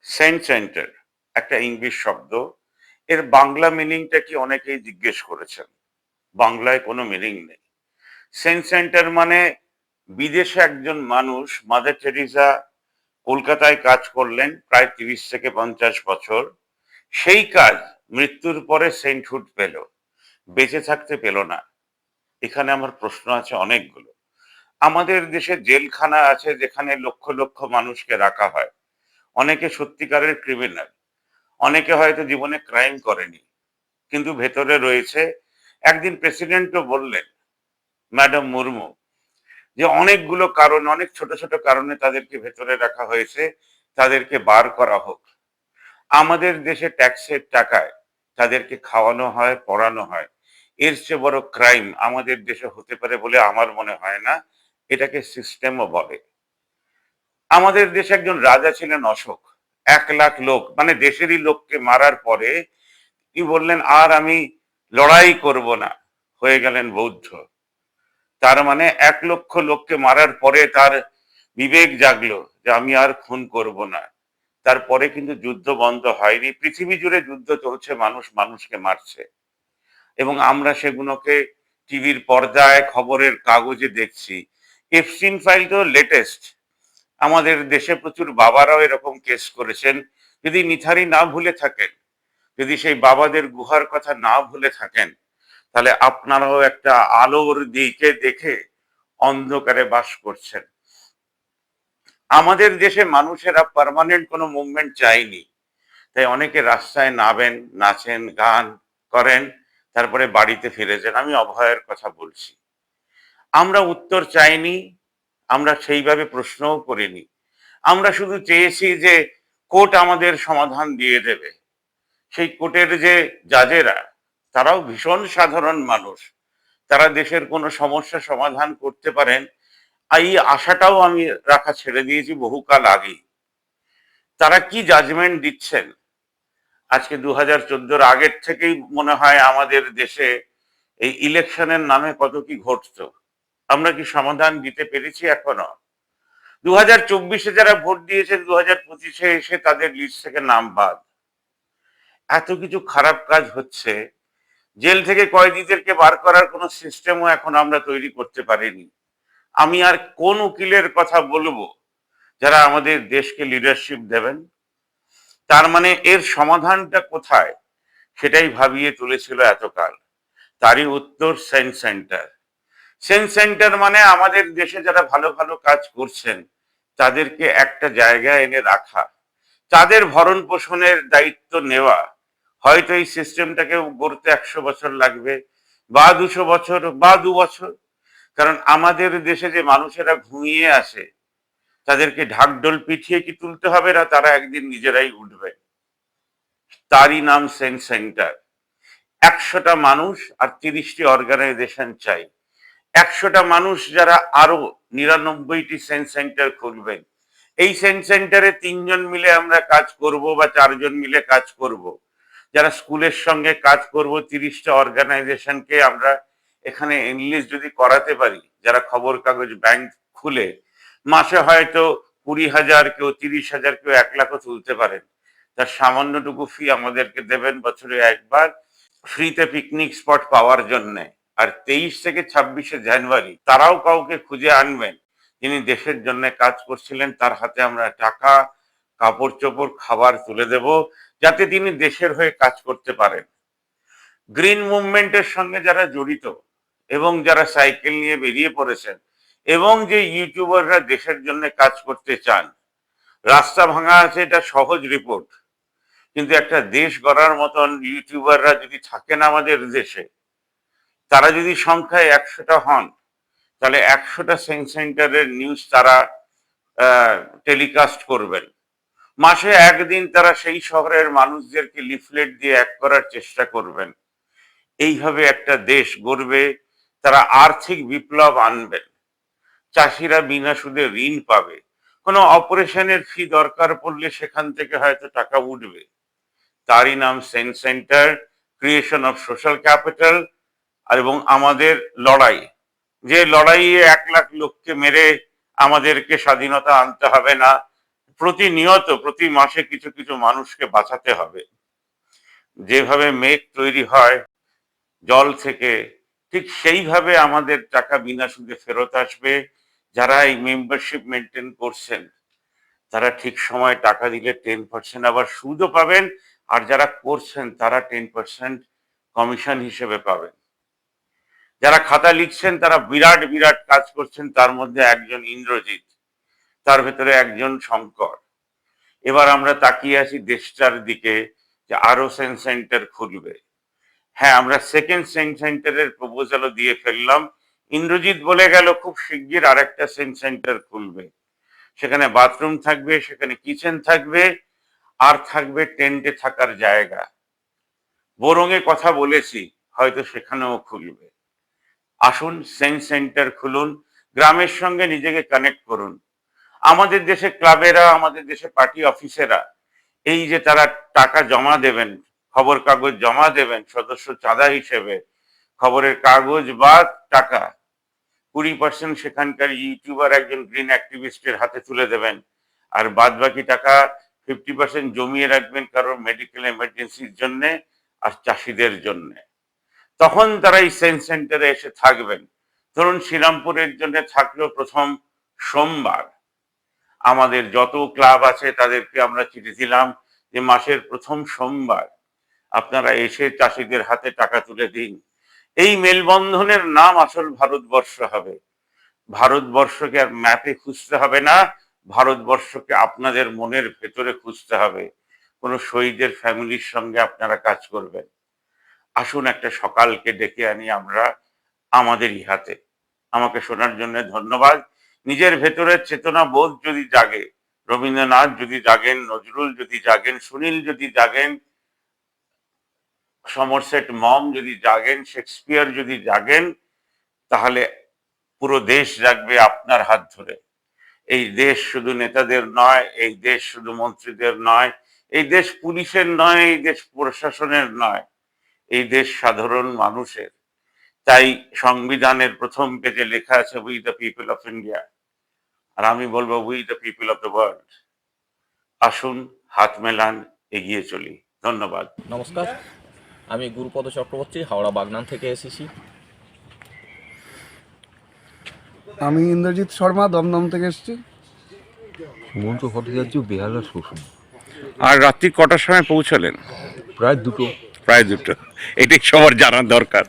Saint centre একটা English শব্দ। এর বাংলা মিনিংটা কি অনেকেই জিজ্ঞেস করেছেন। বাংলায় কোনো মিনিং নেই। সেন্ট সেন্টার মানে বিদেশে একজন মানুষ, মাদার টেরিজা কলকাতায় কাজ করলেন প্রায় 30 থেকে 50 বছর। সেই কাজ মৃত্যুর পরে সেন্টহুড পেল, বেঁচে থাকতে পেল না। এখানে আমার প্রশ্ন আছে অনেকগুলো। আমাদের দেশে জেলখানা আছে যেখানে লক্ষ লক্ষ মানুষকে রাখা হয়। অনেকে সত্যিকারের ক্রিমিনাল, অনেকে হয়তো জীবনে ক্রাইম করেনি, কিন্তু ভেতরে রয়েছে। একদিন প্রেসিডেন্টও বললেন, ম্যাডাম মুর্মু, যে অনেকগুলো কারণ, অনেক ছোট ছোট কারণে তাদেরকে ভেতরে রাখা হয়েছে, তাদেরকে বার করা হোক। আমাদের দেশে ট্যাক্সের টাকায় তাদেরকে খাওয়ানো হয়, পড়ানো হয়। এর চেয়ে বড় ক্রাইম আমাদের দেশে হতে পারে বলে আমার মনে হয় না। এটাকে সিস্টেমও বলে। আমাদের দেশে একজন রাজা ছিলেন অশোক। 1 লাখ লোক, মানে দেশেরই লোককে মারার পরে কি বললেন, আর আমি লড়াই করব না, হয়ে গেলেন বৌদ্ধ। তার মানে 1 লক্ষ লোককে মারার পরে তার বিবেক জাগলো যে আমি আর খুন করব না। তারপরে কিন্তু যুদ্ধ বন্ধ হয়নি, পৃথিবী জুড়ে যুদ্ধ চলছে, মানুষ মানুষকে মারছে, এবং আমরা সেগুলোকে টিভির পর্দায়, খবরের কাগজে দেখছি। এফস্টিন ফাইল তো লেটেস্ট। আমাদের দেশে প্রচুর বাবারাও এরকম কেস করেছেন। যদি নিথারি না ভুলে থাকেন, যদি সেই বাবাদের গুহার কথা না ভুলে থাকেন, তাহলে আপনারাও একটা আলোর দিকে দেখে অন্ধকারে বাস করছেন। আমাদের দেশে মানুষেরা পার্মানেন্ট কোনো মুভমেন্ট চায়নি, তাই অনেকে রাস্তায় নামেন, নাচেন, গান করেন, তারপরে বাড়িতে ফিরে যান। আমি অভয়ের কথা বলছি। আমরা উত্তর চাইনি, আমরা সেইভাবে প্রশ্নও করিনি। আমরা শুধু চেয়েছি যে কোর্ট আমাদের সমাধান দিয়ে দেবে। সেই কোর্টের যে জাজেরা, তারাও ভীষণ সাধারণ মানুষ, তারা দেশের কোনো সমস্যা সমাধান করতে পারেন, এই আশাটাও আমি রাখা ছেড়ে দিয়েছি বহুকাল আগেই। তারা কি জাজমেন্ট দিচ্ছেন, আজকে 2014-র আগের থেকেই মনে হয় আমাদের দেশে এই ইলেকশনের নামে কত কি ঘটতো, আমরা কি সমাধান দিতে পেরেছি এখনো? 2024-এ যারা ভোট দিয়েছেন, 2025-এ এসে তাদের লিস্ট থেকে নাম বাদ। এত কিছু খারাপ কাজ হচ্ছে, জেল থেকে কয়েদিদেরকে বার করার কোনো সিস্টেমও এখন আমরা তৈরি করতে পারিনি। আমি আর কোন উকিলের কথা বলবো যারা আমাদের দেশকে লিডারশিপ দেবেন? তার মানে এর সমাধানটা কোথায়, সেটাই ভাবিয়ে তুলেছিল এতকাল। তারই উত্তর সেন্ট সেন্টার। সেন্ট সেন্টার মানে আমাদের দেশে যারা ভালো ভালো কাজ করছেন তাদেরকে একটা জায়গায় এনে রাখা, তাদের ভরণ পোষণের দায়িত্ব নেওয়া। হয়তো এই সিস্টেমটাকে গড়তে 100 বছর লাগবে, বা 200 বছর, বা 2 বছর। কারণ আমাদের দেশে যে মানুষেরা ঘুমিয়ে আসে, তাদেরকে ঢাকঢোল পিটিয়ে কি তুলতে হবে না, তারা একদিন নিজেরাই উঠবে। তারই নাম সেন্ট সেন্টার। 100টা মানুষ আর 30টি অর্গানাইজেশন চাই। 100টা মানুষ যারা আরো 99টি সেন্ট সেন্টার খুলবেন। এই সেন্ট সেন্টারে 3জন মিলে আমরা কাজ করব, বা 4জন মিলে কাজ করব। যারা স্কুলের সঙ্গে কাজ করব, 30টা অর্গানাইজেশনকে আমরা এখানে এনলিস্ট যদি করাতে পারি, যারা খবর কাগজ, ব্যাংক খুলে মাসে হয়তো 20,000, কেউ 30,000, কেউ 1 লাখও তুলতে পারেন, তার সামান্যটুকু ফি আমাদেরকে দেবেন বছরে একবার, ফ্রিতে পিকনিক স্পট পাওয়ার জন্যে। আর 23 থেকে 26শে জানুয়ারি তারাও কাউকে খুঁজে আনবেন যিনি দেশের জন্য কাজ করছিলেন, তার হাতে আমরা টাকা, কাপড় চোপড়, খাবার তুলে দেব, যাতে তিনি দেশের হয়ে কাজ করতে পারেন। গ্রিন মুভমেন্টের সঙ্গে যারা জড়িত এবং যারা সাইকেল নিয়ে বেরিয়ে পড়েছেন, এবং যে ইউটিউবাররা দেশের জন্য কাজ করতে চান, রাস্তা ভাঙা আছে এটা সহজ রিপোর্ট, কিন্তু একটা দেশ গড়ার মতন ইউটিউবাররা যদি থাকেন আমাদের দেশে, তারা যদি সংখ্যায় 100টা হন, তাহলে 100টা সেন্ট সেন্টারের নিউজ তারা টেলিকাস্ট করবেন। মাসে একদিন তারা সেই শহরের মানুষদেরকে লিফলেট দিয়ে এক করার চেষ্টা করবেন। এইভাবে একটা দেশ গড়বে। তারা আর্থিক বিপ্লব আনবেন। চাষিরা বিনা সুদে ঋণ পাবে। কোনো অপারেশনের ফি দরকার পড়লে সেখান থেকে হয়তো টাকা উঠবে। তারই নাম cent centre, creation of social capital. আর এবং আমাদের লড়াই, যে লড়াইয়ে 1 লাখ লোককে মেরে আমাদেরকে স্বাধীনতা আনতে হবে না, প্রতিনিয়ত প্রতি মাসে কিছু কিছু মানুষকে বাঁচাতে হবে। যেভাবে মেঘ তৈরি হয় জল থেকে, ঠিক সেইভাবে আমাদের টাকা বিনা সুদে ফেরত আসবে। যারা এই মেম্বারশিপ মেনটেন করছেন তারা ঠিক সময় টাকা দিলে 10% আবার সুদও পাবেন, আর যারা করছেন তারা 10% কমিশন হিসেবে পাবেন। যারা খাতা লিখছেন তারা বিরাট বিরাট কাজ করছেন, তার মধ্যে একজন ইন্দ্রজিৎ, তার ভেতরে একজন শঙ্কর। এবার আমরা তাকিয়ে আছি দেশটার দিকে যে আরো সেন্স সেন্টার খুলবে। হ্যাঁ, আমরা সেকেন্ড সেন্স সেন্টারের প্রপোজালও দিয়ে ফেললাম। ইন্দ্রজিৎ বলে গেল খুব শিগগির আরেকটা সেন্স সেন্টার খুলবে, সেখানে বাথরুম থাকবে, সেখানে কিচেন থাকবে, আর থাকবে টেন্টে থাকার জায়গা। বোরঙে কথা বলেছি, হয়তো সেখানেও খুলবে। আসুন সেন্স সেন্টার খুলুন, গ্রামের সঙ্গে নিজেকে কানেক্ট করুন। আমাদের দেশে ক্লাবেরা, আমাদের দেশে পার্টি অফিসেরা এই যে তারা টাকা জমা দেবেন, খবর কাগজ জমা দেবেন সদস্য চাঁদা হিসেবে, খবরের কাগজ বা টাকা 20% সেখানকার ইউটিউবার একজন গ্রিন অ্যাক্টিভিস্টের হাতে তুলে দেবেন, আর বাদ বাকি টাকা 50% জমিয়ে রাখবেন কারোর মেডিকেল এমার্জেন্সির জন্য আর চাষিদের জন্য। তখন তারা এই সেন্স সেন্টারে এসে থাকবেন। ধরুন শ্রীরামপুরের জন্য থাকলো প্রথম সোমবার, আমাদের যত ক্লাব আছে তাদেরকে আমরা চিঠি দিলাম যে মাসের প্রথম সোমবার আপনারা এসে চাষিদের হাতে টাকা তুলে দিন। এই মেলবন্ধনের নাম আসল ভারতবর্ষ হবে। ভারতবর্ষকে আর ম্যাপে খুঁজতে হবে না, ভারতবর্ষকে আপনাদের মনের ভেতরে খুঁজতে হবে। কোনো শহীদের ফ্যামিলির সঙ্গে আপনারা কাজ করবেন। আসুন একটা সকালকে ডেকে আনি আমরা আমাদেরই হাতে। আমাকে শোনার জন্য ধন্যবাদ। নিজের ভেতরের চেতনা বোধ যদি জাগে, রবীন্দ্রনাথ যদি জাগেন, নজরুল যদি জাগেন, সুনীল যদি জাগেন, সমরসেট মম যদি জাগেন, শেক্সপিয়ার যদি জাগেন, তাহলে পুরো দেশ জাগবে আপনার হাত ধরে। এই দেশ শুধু নেতাদের নয়, এই দেশ শুধু মন্ত্রীদের নয়, এই দেশ পুলিশের নয়, এই দেশ প্রশাসনের নয়, এই দেশ সাধারণ মানুষের। তাই সংবিধানের প্রথম পেজে লেখা আছে we the people of India, আর আমি বলবো we the people of the world. আসুন হাত মেলান, এগিয়ে চলি। ধন্যবাদ। নমস্কার, আমি গুরুপদ চক্রবর্তী, হাওড়া বাগনান থেকে এসেছি। আমি ইন্দ্রজিৎ শর্মা, দমদম থেকে এসেছি। সুমন্ত ভট্টাচার্য, বেহালা শ্বশুর। আর রাত্রি কটার সময় পৌঁছলেন? প্রায় দুটো। প্রায় 2টো। এটাই সবার জানার দরকার।